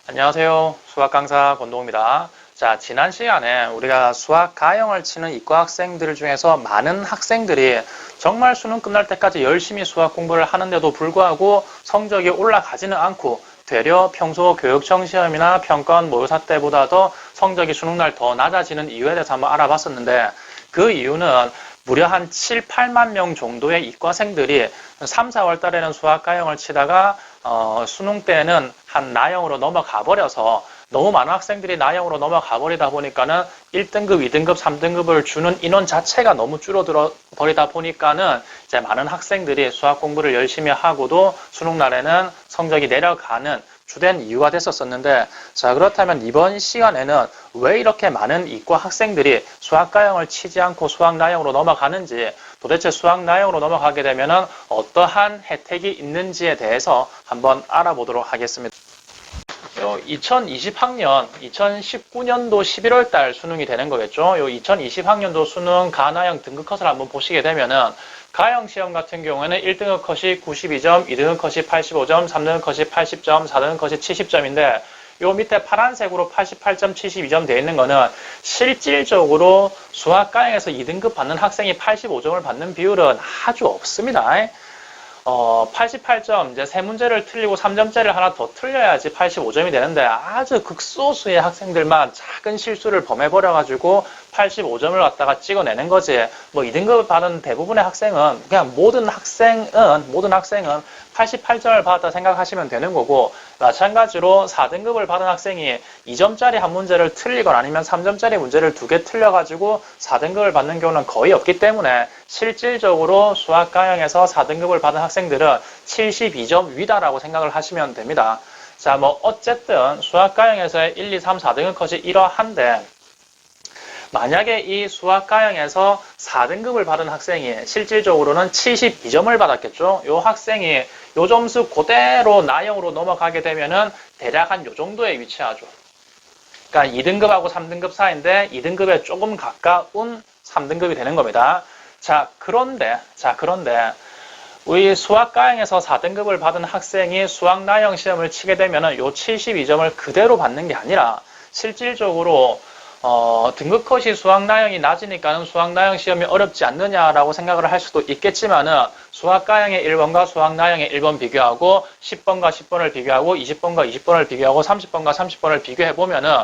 안녕하세요. 수학 강사 권동호입니다. 자, 지난 시간에 우리가 수학 가형을 치는 이과 학생들 중에서 많은 학생들이 정말 수능 끝날 때까지 열심히 수학 공부를 하는데도 불구하고 성적이 올라가지는 않고 되려 평소 교육청 시험이나 평가원 모의고사 때보다 더 성적이 수능날 더 낮아지는 이유에 대해서 한번 알아봤었는데, 그 이유는 무려 한 7, 8만 명 정도의 이과생들이 3, 4월 달에는 수학 가형을 치다가 수능 때는 한 나형으로 넘어가 버려서, 너무 많은 학생들이 나형으로 넘어가 버리다 보니까는 1등급, 2등급, 3등급을 주는 인원 자체가 너무 줄어들어 버리다 보니까는 이제 많은 학생들이 수학 공부를 열심히 하고도 수능 날에는 성적이 내려가는 주된 이유가 됐었는데, 자, 그렇다면 이번 시간에는 왜 이렇게 많은 이과 학생들이 수학 가형을 치지 않고 수학 나형으로 넘어가는지, 도대체 수학 나형으로 넘어가게 되면은 어떠한 혜택이 있는지에 대해서 한번 알아보도록 하겠습니다. 2020학년, 2019년도 11월 달 수능이 되는 거겠죠. 2020학년도 수능 가나형 등급 컷을 한번 보시게 되면은, 가형 시험 같은 경우에는 1등급 컷이 92점, 2등급 컷이 85점, 3등급 컷이 80점, 4등급 컷이 70점인데, 요 밑에 파란색으로 88점, 72점 되어 있는 거는 실질적으로 수학 가형에서 2등급 받는 학생이 85점을 받는 비율은 아주 없습니다. 88점, 이제 세 문제를 틀리고 3점짜리를 하나 더 틀려야지 85점이 되는데, 아주 극소수의 학생들만 작은 실수를 범해버려가지고 85점을 갖다가 찍어내는 거지. 뭐 2등급을 받은 대부분의 학생은, 그냥 모든 학생은 88점을 받았다 생각하시면 되는 거고, 마찬가지로 4등급을 받은 학생이 2점짜리 한 문제를 틀리거나 아니면 3점짜리 문제를 2개 틀려가지고 4등급을 받는 경우는 거의 없기 때문에, 실질적으로 수학 가형에서 4등급을 받은 학생들은 72점 위다라고 생각을 하시면 됩니다. 자, 뭐 어쨌든 수학 가형에서의 1, 2, 3, 4등급 컷이 이러한데, 만약에 이 수학 가형에서 4등급을 받은 학생이 실질적으로는 72점을 받았겠죠. 요 학생이 요 점수 그대로 나형으로 넘어가게 되면은 대략 한 요 정도에 위치하죠. 그러니까 2등급하고 3등급 사이인데 2등급에 조금 가까운 3등급이 되는 겁니다. 자, 그런데 우리 수학 가형에서 4등급을 받은 학생이 수학 나형 시험을 치게 되면은 요 72점을 그대로 받는 게 아니라, 실질적으로 등급 컷이 수학 나형이 낮으니까는 수학 나형 시험이 어렵지 않느냐라고 생각을 할 수도 있겠지만은, 수학 가형의 1번과 수학 나형의 1번 비교하고 10번과 10번을 비교하고 20번과 20번을 비교하고 30번과 30번을 비교해 보면은,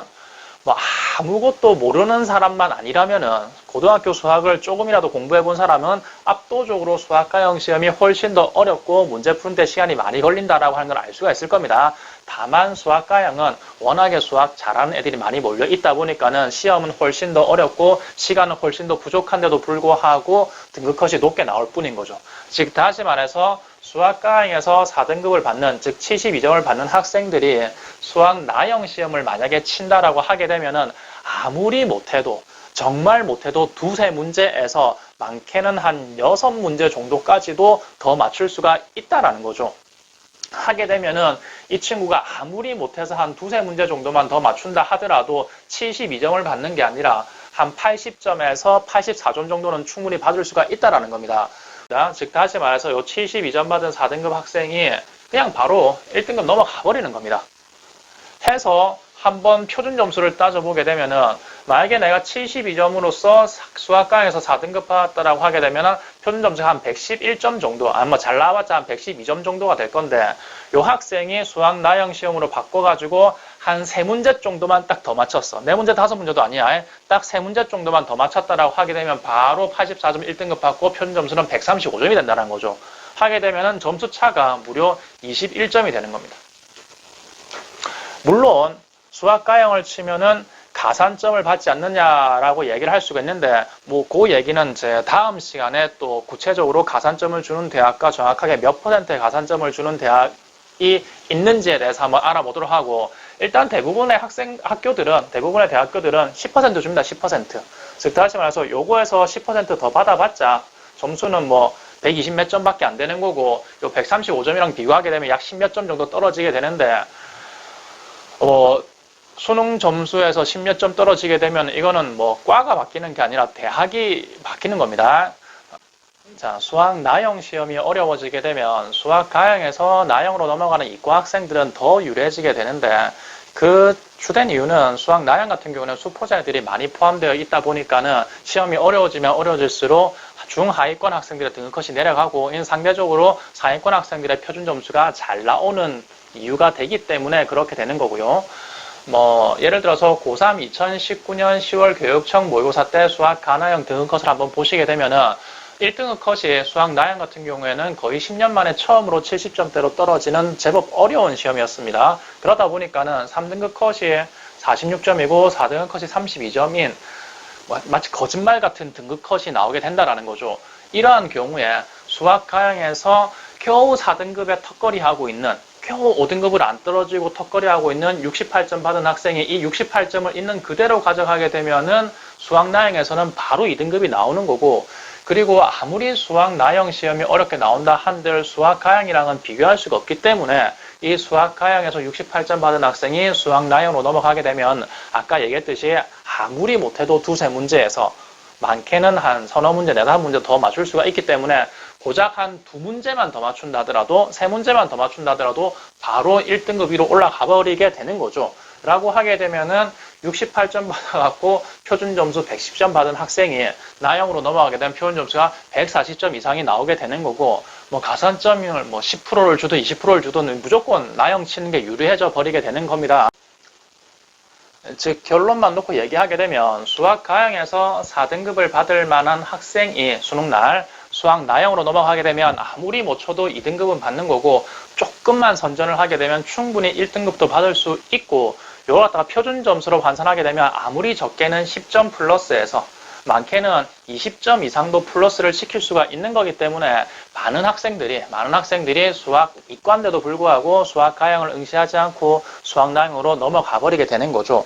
뭐 아무것도 모르는 사람만 아니라면은, 고등학교 수학을 조금이라도 공부해 본 사람은 압도적으로 수학 가형 시험이 훨씬 더 어렵고 문제 푸는데 시간이 많이 걸린다라고 하는 걸 알 수가 있을 겁니다. 다만 수학 가형은 워낙에 수학 잘하는 애들이 많이 몰려 있다 보니까는 시험은 훨씬 더 어렵고 시간은 훨씬 더 부족한데도 불구하고 등급 컷이 높게 나올 뿐인 거죠. 즉 다시 말해서 수학 가형에서 4등급을 받는, 즉 72점을 받는 학생들이 수학 나형 시험을 만약에 친다라고 하게 되면은, 아무리 못해도, 정말 못해도 두세 문제에서 많게는 한 6문제 정도까지도 더 맞출 수가 있다라는 거죠. 하게 되면은 이 친구가 아무리 못해서 한 두세 문제 정도만 더 맞춘다 하더라도 72점을 받는 게 아니라 한 80점에서 84점 정도는 충분히 받을 수가 있다라는 겁니다. 즉 다시 말해서 요 72점 받은 4등급 학생이 그냥 바로 1등급 넘어가 버리는 겁니다. 해서 한번 표준 점수를 따져보게 되면은, 만약에 내가 72점으로서 수학 가형에서 4등급 받았다라고 하게 되면은 표준 점수가 한 111점 정도, 뭐 잘 나와봤자 한 112점 정도가 될 건데, 요 학생이 수학 나형 시험으로 바꿔가지고 한 3문제 정도만 딱 더 맞췄어. 4문제, 5문제도 아니야. 딱 3문제 정도만 더 맞췄다라고 하게 되면 바로 84점 1등급 받고 표준 점수는 135점이 된다는 거죠. 하게 되면은 점수 차가 무려 21점이 되는 겁니다. 물론 수학 가형을 치면은 가산점을 받지 않느냐라고 얘기를 할 수가 있는데, 뭐 그 얘기는 제 다음 시간에 또 구체적으로 가산점을 주는 대학과 정확하게 몇 퍼센트의 가산점을 주는 대학이 있는지에 대해서 한번 알아보도록 하고, 일단 대부분의 대부분의 대학교들은 10% 줍니다. 10%. 즉 다시 말해서 요거에서 10% 더 받아봤자 점수는 뭐 120 몇 점밖에 안 되는 거고, 요 135점이랑 비교하게 되면 약 10 몇 점 정도 떨어지게 되는데, 수능 점수에서 10 몇 점 떨어지게 되면 이거는 뭐 과가 바뀌는 게 아니라 대학이 바뀌는 겁니다. 자, 수학 나형 시험이 어려워지게 되면 수학 가형에서 나형으로 넘어가는 이과 학생들은 더 유리해지게 되는데, 그 주된 이유는 수학 나형 같은 경우는 수포자들이 많이 포함되어 있다 보니까는 시험이 어려워지면 어려워질수록 중하위권 학생들의 등급컷이 내려가고 상대적으로 상위권 학생들의 표준 점수가 잘 나오는 이유가 되기 때문에 그렇게 되는 거고요. 예를 들어서 고3 2019년 10월 교육청 모의고사 때 수학 가나형 등급컷을 한번 보시게 되면은 1등급 컷이 수학 나형 같은 경우에는 거의 10년 만에 처음으로 70점대로 떨어지는 제법 어려운 시험이었습니다. 그러다 보니까는 3등급 컷이 46점이고 4등급 컷이 32점인 마치 거짓말 같은 등급 컷이 나오게 된다라는 거죠. 이러한 경우에 수학 가형에서 겨우 4등급에 턱걸이하고 있는, 겨우 5등급을 안 떨어지고 턱걸이하고 있는 68점 받은 학생이 이 68점을 있는 그대로 가져가게 되면은 수학 나형에서는 바로 2등급이 나오는 거고, 그리고 아무리 수학 나형 시험이 어렵게 나온다 한들 수학 가형이랑은 비교할 수가 없기 때문에 이 수학 가형에서 68점 받은 학생이 수학 나형으로 넘어가게 되면 아까 얘기했듯이 아무리 못해도 두세 문제에서 많게는 한 서너 문제, 네다섯 문제 더 맞출 수가 있기 때문에 고작 한 두 문제만 더 맞춘다 하더라도, 세 문제만 더 맞춘다 하더라도 바로 1등급 위로 올라가 버리게 되는 거죠. 라고 하게 되면은 68점 받아갖고 표준 점수 110점 받은 학생이 나형으로 넘어가게 되면 표준 점수가 140점 이상이 나오게 되는 거고, 가산점을 10%를 주든 20%를 주든 무조건 나형 치는 게 유리해져 버리게 되는 겁니다. 즉 결론만 놓고 얘기하게 되면 수학 가형에서 4등급을 받을 만한 학생이 수능날 수학 나형으로 넘어가게 되면 아무리 못 쳐도 2등급은 받는 거고, 조금만 선전을 하게 되면 충분히 1등급도 받을 수 있고, 이걸 갖다가 표준 점수로 환산하게 되면 아무리 적게는 10점 플러스에서 많게는 20점 이상도 플러스를 시킬 수가 있는 거기 때문에 많은 학생들이 수학 이과인데도 불구하고 수학 가형을 응시하지 않고 수학 나형으로 넘어가 버리게 되는 거죠.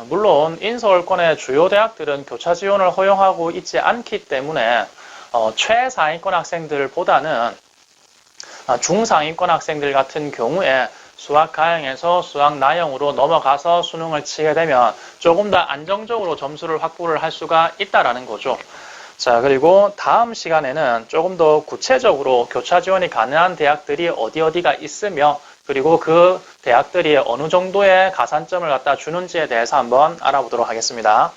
물론 인서울권의 주요 대학들은 교차 지원을 허용하고 있지 않기 때문에 최상위권 학생들보다는 중상위권 학생들 같은 경우에 수학 가형에서 수학 나형으로 넘어가서 수능을 치게 되면 조금 더 안정적으로 점수를 확보를 할 수가 있다라는 거죠. 자, 그리고 다음 시간에는 조금 더 구체적으로 교차 지원이 가능한 대학들이 어디가 있으며, 그리고 그 대학들이 어느 정도의 가산점을 갖다 주는지에 대해서 한번 알아보도록 하겠습니다.